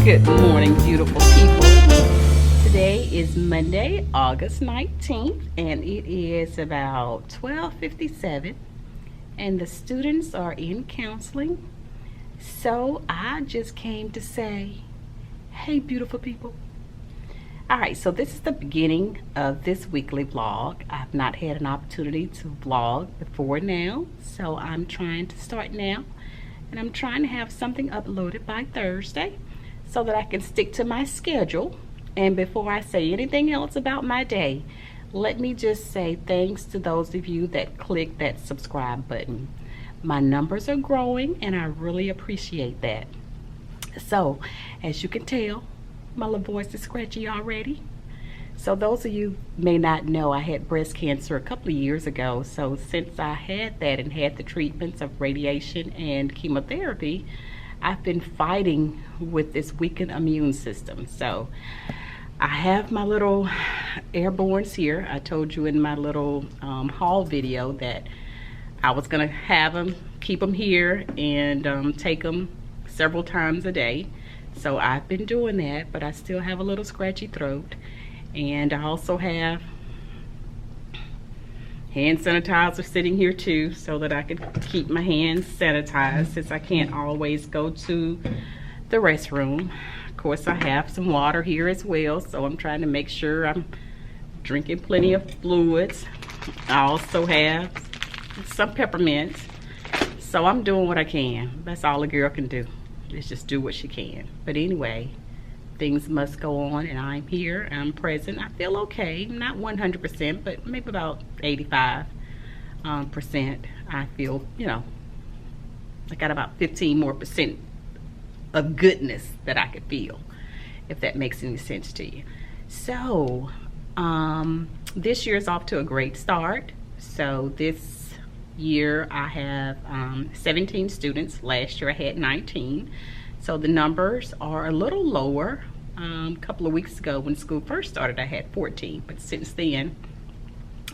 Good morning, beautiful people. Today is Monday, August 19th, and it is about 12:57, and the students are in counseling. So I just came to say, hey, beautiful people. All right, so this is the beginning of this weekly vlog. I've not had an opportunity to vlog before now, so I'm trying to start now, and I'm trying to have something uploaded by Thursday so that I can stick to my schedule. And before I say anything else about my day, let me just say thanks to those of you that click that subscribe button. My numbers are growing, and I really appreciate that. So, as you can tell, my little voice is scratchy already. So those of you may not know, I had breast cancer a couple of years ago. So since I had that and had the treatments of radiation and chemotherapy, I've been fighting with this weakened immune system. So I have my little airbornes here. I told you in my little haul video that I was gonna have them, keep them here, and take them several times a day. So I've been doing that, but I still have a little scratchy throat. And I also have hand sanitizer sitting here too, so that I can keep my hands sanitized since I can't always go to the restroom. Of course, I have some water here as well, so I'm trying to make sure I'm drinking plenty of fluids. I also have some peppermints. So I'm doing what I can. That's all a girl can do, is just do what she can. But anyway, things must go on, and I'm here, I'm present. I feel okay, not 100%, but maybe about 85%. I feel, I got about 15 more percent of goodness that I could feel, if that makes any sense to you. So, this year is off to a great start. So this year I have 17 students. Last year I had 19. So the numbers are a little lower. A couple of weeks ago when school first started, I had 14, but since then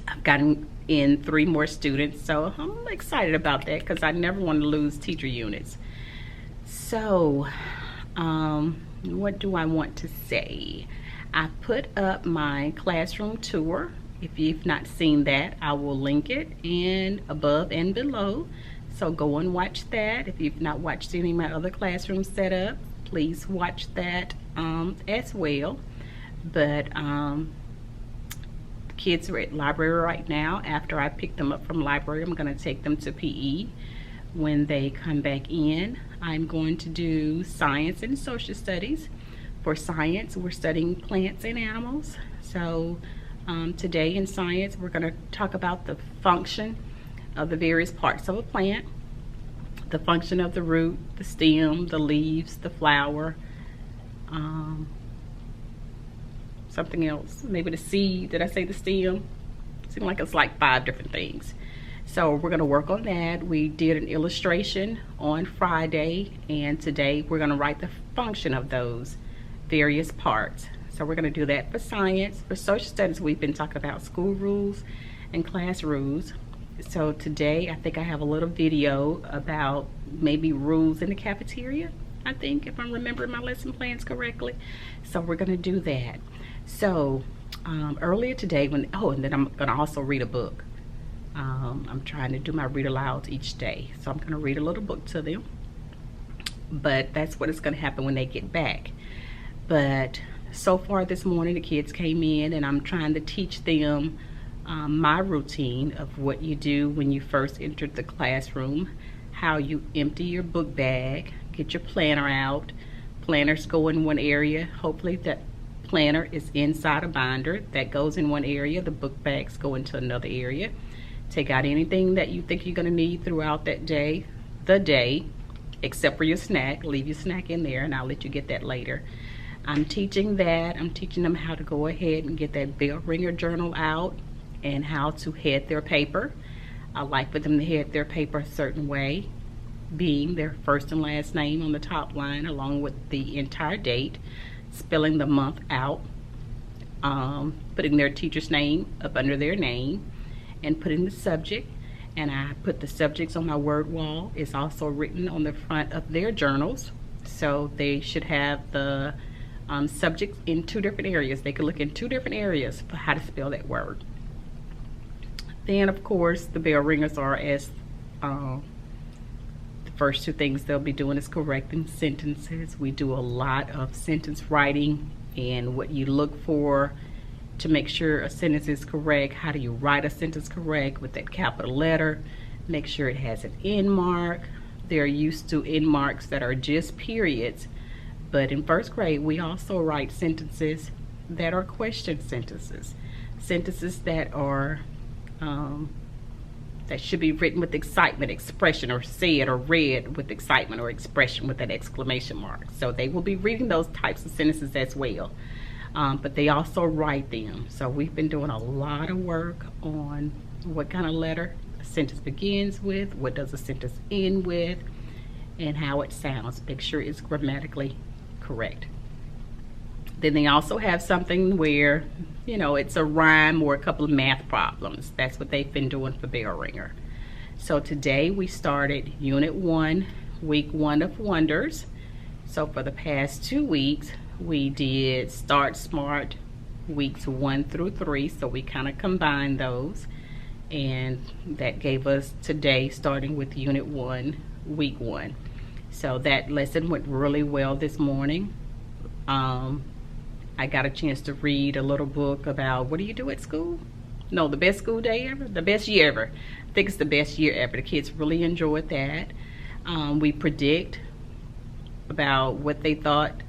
I've gotten in 3 more students. So I'm excited about that because I never want to lose teacher units. So what do I want to say? I put up my classroom tour. If you've not seen that, I will link it in above and below. So go and watch that. If you've not watched any of my other classroom setup, please watch that as well. But kids are at library right now. After I pick them up from library, I'm going to take them to PE. When they come back in, I'm going to do science and social studies. For science, we're studying plants and animals. So today in science, we're going to talk about the function of the various parts of a plant, the function of the root, the stem, the leaves, the flower, something else, maybe the seed. Did I say the stem? Seems like it's like 5 different things. So we're going to work on that. We did an illustration on Friday, and today we're going to write the function of those various parts. So we're going to do that for science. For social studies, we've been talking about school rules and class rules. So today I think I have a little video about maybe rules in the cafeteria, I think, if I'm remembering my lesson plans correctly. So we're going to do that. So earlier today, and then I'm going to also read a book. I'm trying to do my read alouds each day. So I'm going to read a little book to them. But that's what is going to happen when they get back. But so far this morning, the kids came in, and I'm trying to teach them my routine of what you do when you first entered the classroom, how you empty your book bag, get your planner out. Planners go in one area. Hopefully that planner is inside a binder that goes in one area. The book bags go into another area. Take out anything that you think you're going to need throughout that day, except for your snack. Leave your snack in there, and I'll let you get that later. I'm teaching that. I'm teaching them how to go ahead and get that bell ringer journal out and how to head their paper. I like for them to head their paper a certain way, being their first and last name on the top line along with the entire date, spelling the month out, putting their teacher's name up under their name, and putting the subject. And I put the subjects on my word wall. It's also written on the front of their journals. So they should have the subject in 2 different areas. They could look in 2 different areas for how to spell that word. Then, of course, the bell ringers are as the first 2 things they'll be doing is correcting sentences. We do a lot of sentence writing and what you look for to make sure a sentence is correct. How do you write a sentence correct with that capital letter? Make sure it has an end mark. They're used to end marks that are just periods, but in first grade we also write sentences that are question sentences, sentences that are that should be written with excitement, expression, or said or read with excitement or expression with that exclamation mark. So they will be reading those types of sentences as well, but they also write them. So we've been doing a lot of work on what kind of letter a sentence begins with, what does a sentence end with, and how it sounds. Make sure it's grammatically correct. Then they also have something where, you know, it's a rhyme or a couple of math problems. That's what they've been doing for bell ringer. So today we started Unit 1, Week 1 of Wonders. So for the past 2 weeks, we did Start Smart weeks 1 through 3. So we kind of combined those. And that gave us today, starting with Unit 1, Week 1. So that lesson went really well this morning. I got a chance to read a little book about what do you do at school? No, the best school day ever? The best year ever. I think it's the best year ever. The kids really enjoyed that. We predict about what they thought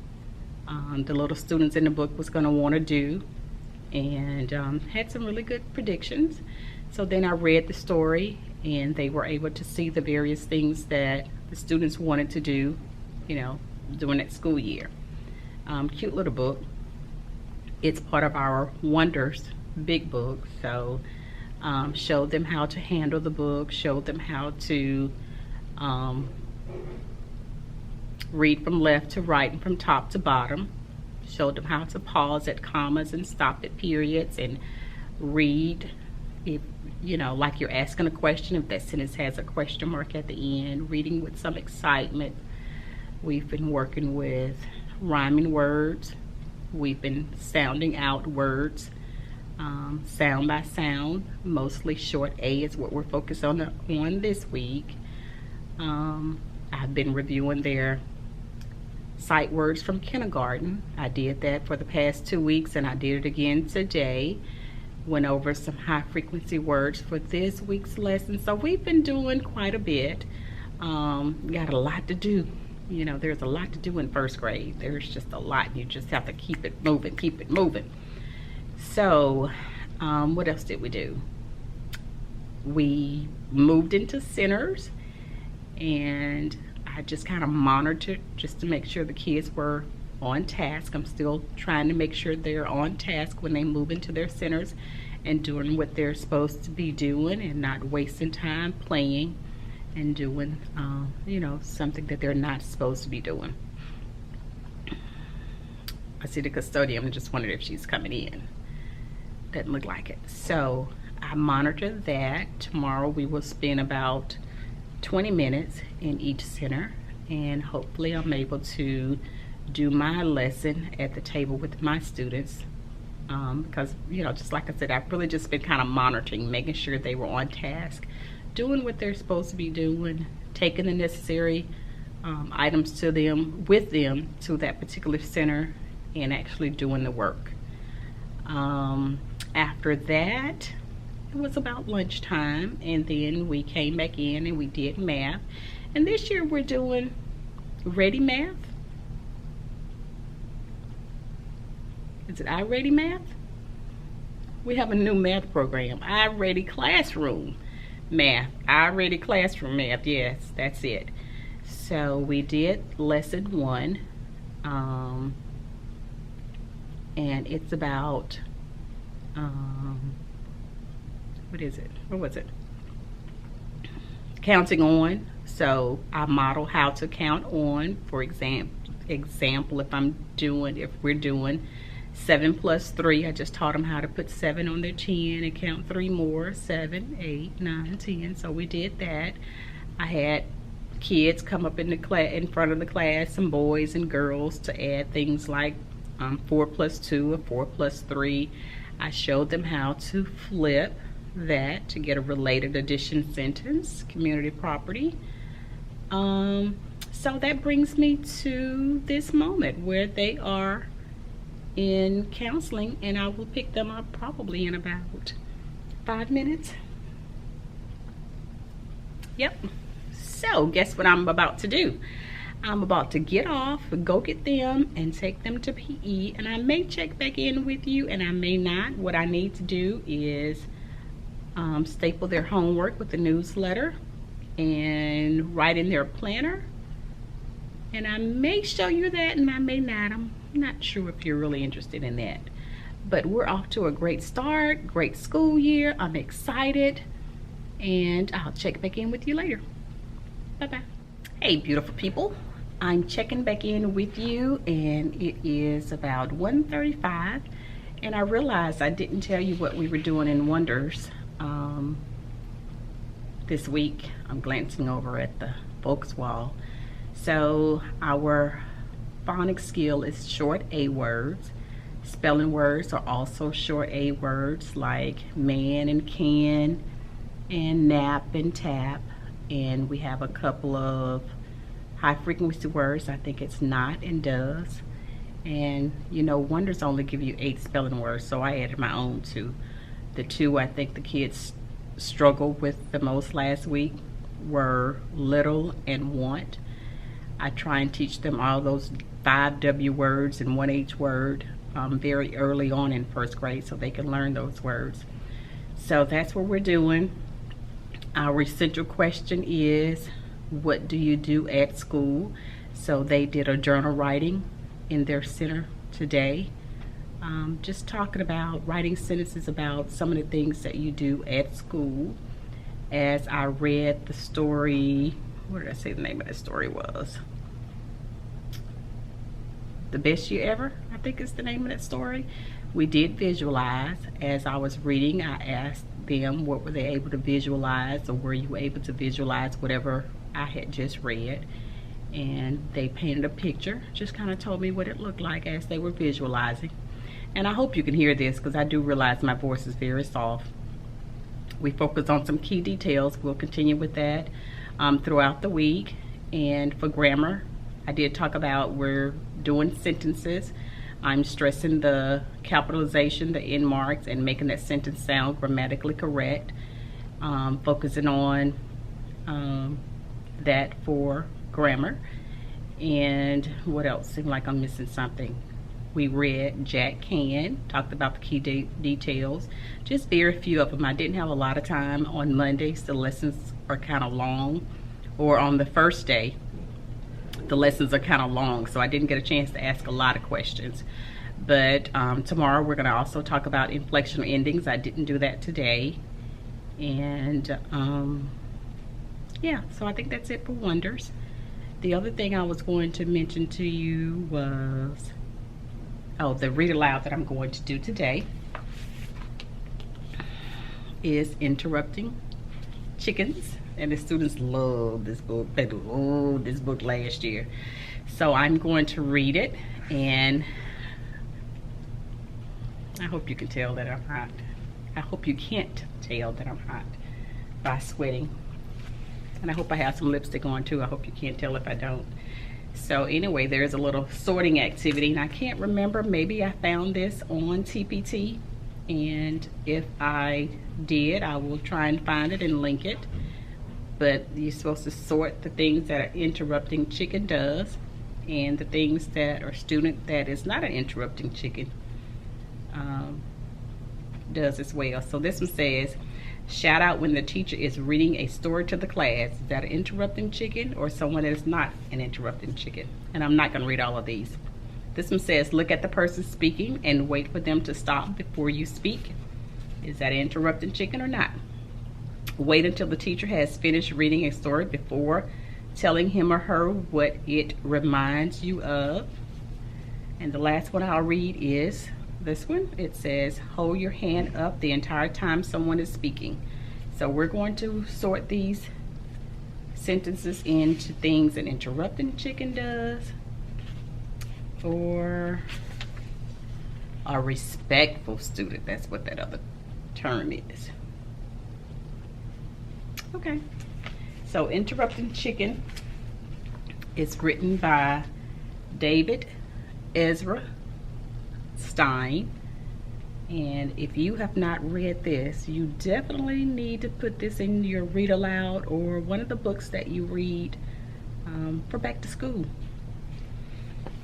the little students in the book was going to want to do, and had some really good predictions. So then I read the story, and they were able to see the various things that the students wanted to do, you know, during that school year. Cute little book. It's part of our Wonders big book. So showed them how to handle the book, showed them how to read from left to right and from top to bottom, showed them how to pause at commas and stop at periods, and read, if you know, like you're asking a question, if that sentence has a question mark at the end, reading with some excitement. We've been working with rhyming words. We've been sounding out words, sound by sound. Mostly short A is what we're focused on this week. I've been reviewing their sight words from kindergarten. I did that for the past 2 weeks, and I did it again today. Went over some high frequency words for this week's lesson. So we've been doing quite a bit. Got a lot to do. You know, there's a lot to do in first grade. There's just a lot. You just have to keep it moving, keep it moving. So what else did we do? We moved into centers, and I just kind of monitored just to make sure the kids were on task. I'm still trying to make sure they're on task when they move into their centers and doing what they're supposed to be doing, and not wasting time playing and doing you know, something that they're not supposed to be doing. I see the custodian. I just wondered if she's coming in. Doesn't look like it. So I monitor that. Tomorrow we will spend about 20 minutes in each center, and hopefully I'm able to do my lesson at the table with my students, because, you know, just like I said, I've really just been kind of monitoring, making sure they were on task, doing what they're supposed to be doing, taking the necessary items to them, with them, to that particular center, and actually doing the work. After that, it was about lunchtime, and then we came back in and we did math. And this year we're doing Ready Math. Is it iReady Math? We have a new math program, iReady Classroom Math. iReady Classroom Math, yes, that's it. So we did lesson 1, and it's about what is it? What was it? Counting on. So I model how to count on. For example, if we're doing 7 plus 3, I just taught them how to put 7 on their chin and count 3 more. 7, 8, 9, 10. So we did that. I had kids come up in the class, in front of the class, some boys and girls, to add things like 4 plus 2 or 4 plus 3. I showed them how to flip that to get a related addition sentence, community property. So that brings me to this moment where they are in counseling, and I will pick them up probably in about 5 minutes. Yep. So guess what I'm about to do? I'm about to get off, go get them, and take them to PE, and I may check back in with you, and I may not. What I need to do is staple their homework with the newsletter and write in their planner, and I may show you that, and I may not. I'm not sure if you're really interested in that, but we're off to a great start, great school year. I'm excited, and I'll check back in with you later. Bye-bye. Hey, beautiful people. I'm checking back in with you, and it is about 1:35, and I realized I didn't tell you what we were doing in Wonders this week. I'm glancing over at the folks wall. So our phonics skill is short A words. Spelling words are also short A words, like man and can and nap and tap. And we have a couple of high frequency words. I think it's not and does. And you know, Wonders only give you 8 spelling words, so I added my own too. The 2 I think the kids struggled with the most last week were little and want. I try and teach them all those 5 W words and 1 H word very early on in 1st grade, so they can learn those words. So that's what we're doing. Our essential question is, what do you do at school? So they did a journal writing in their center today. Just talking about writing sentences about some of the things that you do at school. As I read the story, what did I say the name of the story was? The Best Year Ever, I think is the name of that story. We did visualize. As I was reading, I asked them what were they able to visualize, or were you able to visualize whatever I had just read. And they painted a picture, just kind of told me what it looked like as they were visualizing. And I hope you can hear this, because I do realize my voice is very soft. We focus on some key details. We'll continue with that throughout the week. And for grammar, I did talk about we're doing sentences. I'm stressing the capitalization, the end marks, and making that sentence sound grammatically correct. Focusing on that for grammar. And what else? Seems like I'm missing something. We read Jack Can, talked about the key details, just very few of them. I didn't have a lot of time on Mondays. The lessons are kind of long, or on the first day, the lessons are kind of long, so I didn't get a chance to ask a lot of questions. But tomorrow we're going to also talk about inflectional endings. I didn't do that today. And yeah, so I think that's it for Wonders. The other thing I was going to mention to you was, the read aloud that I'm going to do today is Interrupting Chickens. And the students love this book. They loved this book last year. So I'm going to read it, and I hope you can tell that I'm hot. I hope you can't tell that I'm hot by sweating. And I hope I have some lipstick on too. I hope you can't tell if I don't. So anyway, there's a little sorting activity, and I can't remember, maybe I found this on TPT, and if I did, I will try and find it and link it. But you're supposed to sort the things that are interrupting chicken does, and the things that are student that is not an interrupting chicken does as well. So this one says, shout out when the teacher is reading a story to the class. Is that an interrupting chicken or someone that is not an interrupting chicken? And I'm not going to read all of these. This one says, look at the person speaking and wait for them to stop before you speak. Is that an interrupting chicken or not? Wait until the teacher has finished reading a story before telling him or her what it reminds you of. And the last one I'll read is this one. It says, hold your hand up the entire time someone is speaking. So we're going to sort these sentences into things an interrupting chicken does, or a respectful student. That's what that other term is. Okay, so Interrupting Chicken is written by David Ezra Stein. And if you have not read this, you definitely need to put this in your read aloud or one of the books that you read for back to school.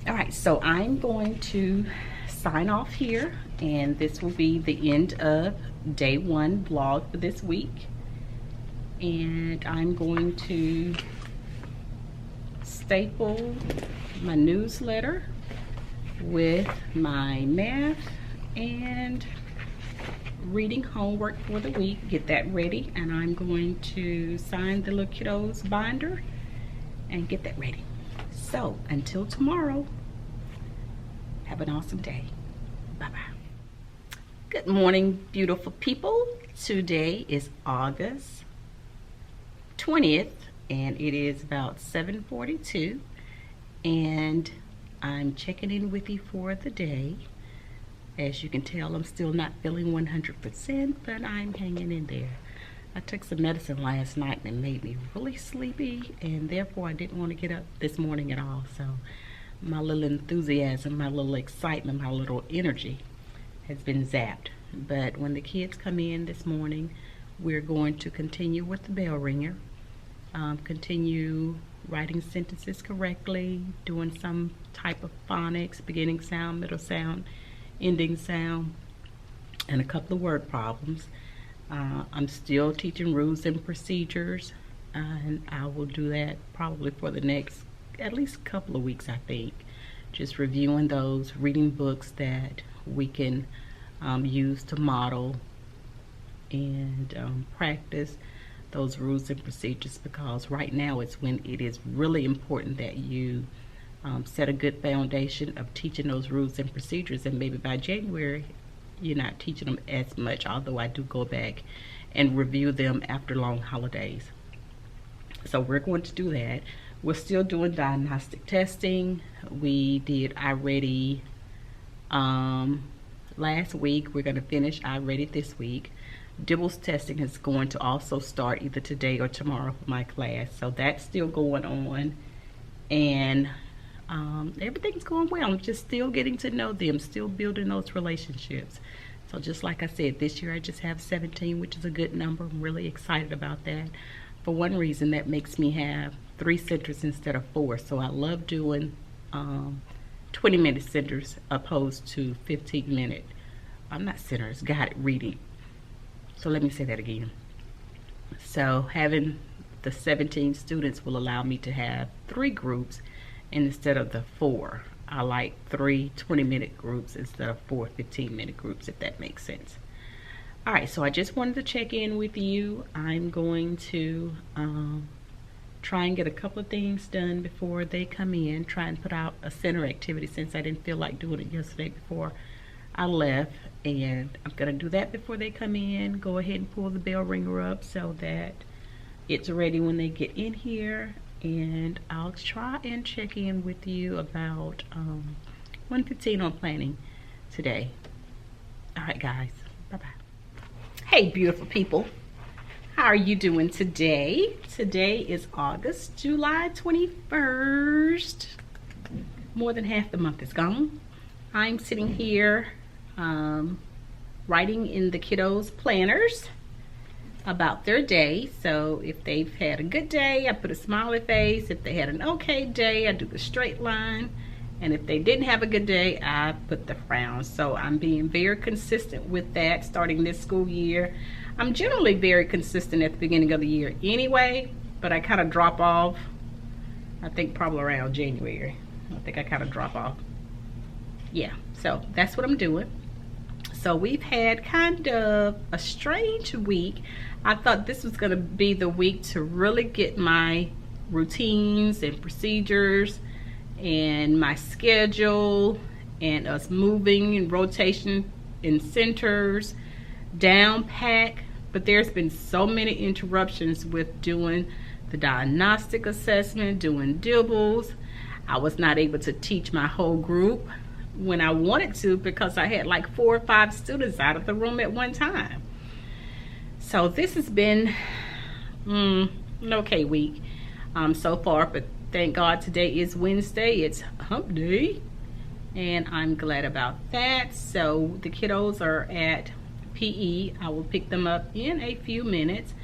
All right, so I'm going to sign off here, and this will be the end of day 1 vlog for this week. And I'm going to staple my newsletter with my math and reading homework for the week, get that ready, and I'm going to sign the little kiddos binder and get that ready. So until tomorrow, have an awesome day. Bye-bye. Good morning, beautiful people. Today is August 20th, and it is about 7:42, and I'm checking in with you for the day. As you can tell, I'm still not feeling 100%, but I'm hanging in there. I took some medicine last night and it made me really sleepy, and therefore I didn't want to get up this morning at all. So my little enthusiasm, my little excitement, my little energy has been zapped. But when the kids come in this morning, we're going to continue with the bell ringer, continue writing sentences correctly, doing some type of phonics, beginning sound, middle sound, ending sound, and a couple of word problems. I'm still teaching rules and procedures, and I will do that probably for the next at least couple of weeks, I think. Just reviewing those, reading books that we can use to model and practice those rules and procedures, because right now it's when it is really important that you set a good foundation of teaching those rules and procedures, and maybe by January you're not teaching them as much, although I do go back and review them after long holidays. So we're going to do that. We're still doing diagnostic testing. We did iReady last week. We're going to finish iReady this week. Dibbles testing is going to also start either today or tomorrow for my class, so that's still going on, and everything's going well. I'm just still getting to know them, still building those relationships. So just like I said, this year I just have 17, which is a good number. I'm really excited about that. For one reason, that makes me have 3 centers instead of 4. So I love doing 20-minute centers opposed to 15-minute. I'm not centers, guided reading. So let me say that again. So having the 17 students will allow me to have 3 groups instead of the 4. I like 3 20-minute groups instead of 4 15-minute groups, if that makes sense. All right, so I just wanted to check in with you. I'm going to try and get a couple of things done before they come in, try and put out a center activity since I didn't feel like doing it yesterday before I left, and I'm going to do that before they come in. Go ahead and pull the bell ringer up so that it's ready when they get in here, and I'll try and check in with you about 1:15 on planning today. All right, guys, bye-bye. Hey, beautiful people, how are you doing today? Today is July 21st. More than half the month is gone. I'm sitting here writing in the kiddos' planners about their day. So if they've had a good day, I put a smiley face. If they had an okay day, I do the straight line. And if they didn't have a good day, I put the frown. So I'm being very consistent with that starting this school year. I'm generally very consistent at the beginning of the year anyway, but I kind of drop off, I think probably around January. I think I kind of drop off. Yeah, so that's what I'm doing. So we've had kind of a strange week. I thought this was going to be the week to really get my routines and procedures and my schedule and us moving and rotation in centers down pack. But there's been so many interruptions with doing the diagnostic assessment, doing dibbles. I was not able to teach my whole group when I wanted to because I had like 4 or 5 students out of the room at one time. So this has been an okay week so far, but thank God today is Wednesday. It's hump day, and I'm glad about that. So the kiddos are at PE. I will pick them up in a few minutes.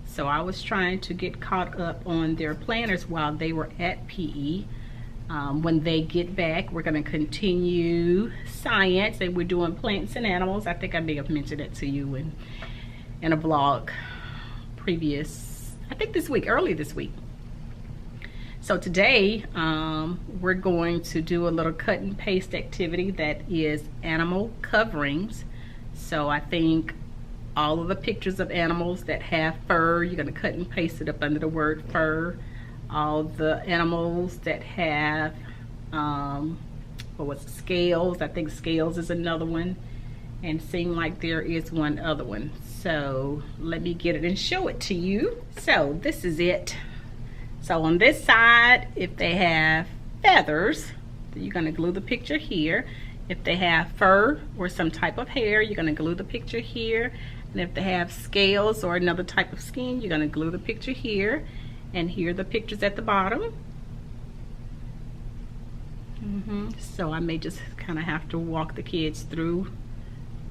So I was trying to get caught up on their planners while they were at PE. When they get back, we're going to continue science, and we're doing plants and animals. I think I may have mentioned it to you in a vlog previous, I think this week, early this week. So today we're going to do a little cut and paste activity that is animal coverings. So I think all of the pictures of animals that have fur, you're going to cut and paste it up under the word fur. All the animals that have scales, I think scales is another one, and seem like there is one other one. So let me get it and show it to you. So this is it. So on this side, if they have feathers, you're going to glue the picture here. If they have fur or some type of hair, you're going to glue the picture here. And if they have scales or another type of skin, you're going to glue the picture here. And here are the pictures at the bottom. So I may just kind of have to walk the kids through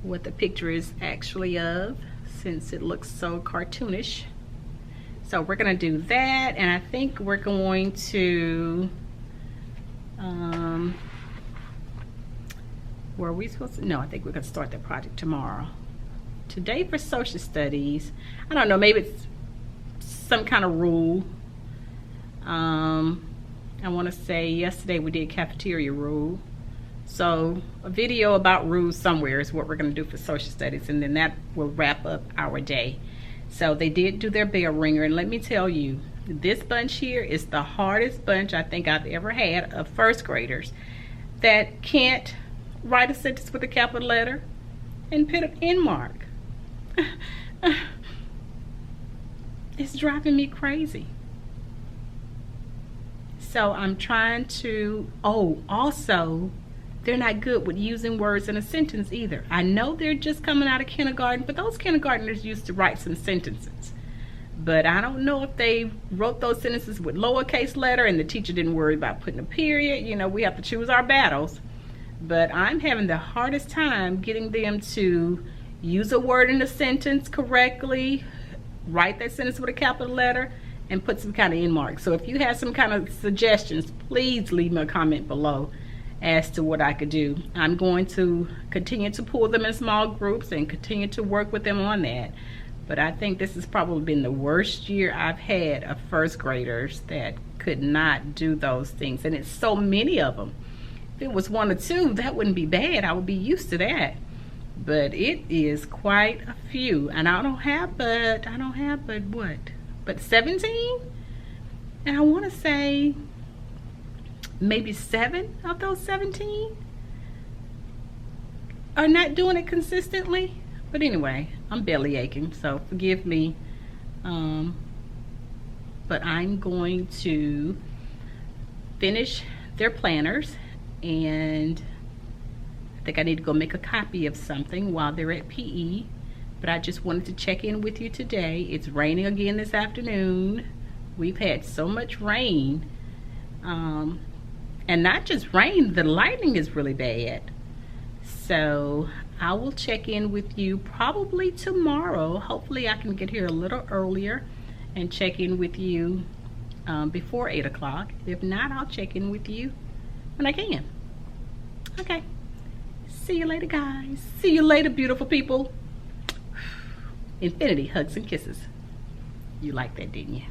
what the picture is actually of, since it looks so cartoonish. So we're going to do that, and I think we're going to were we supposed to? No, I think we're going to start the project tomorrow. Today for social studies, I don't know, maybe it's some kind of rule. I want to say yesterday we did cafeteria rule. So a video about rules somewhere is what we're going to do for social studies, and then that will wrap up our day. So they did do their bell ringer, and let me tell you, this bunch here is the hardest bunch I think I've ever had of first graders that can't write a sentence with a capital letter and put an end mark. It's driving me crazy. So I'm trying to, also, they're not good with using words in a sentence either. I know they're just coming out of kindergarten, but those kindergartners used to write some sentences. But I don't know if they wrote those sentences with lowercase letter and the teacher didn't worry about putting a period. You know, we have to choose our battles. But I'm having the hardest time getting them to use a word in a sentence correctly, write that sentence with a capital letter, and put some kind of end mark. So if you have some kind of suggestions, please leave me a comment below as to what I could do. I'm going to continue to pull them in small groups and continue to work with them on that. But I think this has probably been the worst year I've had of first graders that could not do those things. And it's so many of them. If it was 1 or 2, that wouldn't be bad. I would be used to that. But it is quite a few. And I don't have but what? But 17? And I want to say maybe 7 of those 17 are not doing it consistently. But anyway, I'm belly aching, so forgive me. But I'm going to finish their planners, and I think I need to go make a copy of something while they're at PE. But I just wanted to check in with you today. It's raining again this afternoon. We've had so much rain. And not just rain, the lightning is really bad. So I will check in with you probably tomorrow. Hopefully I can get here a little earlier and check in with you before 8 o'clock. If not, I'll check in with you when I can. Okay. See you later, guys. See you later, beautiful people. Infinity hugs and kisses. You like that, didn't you?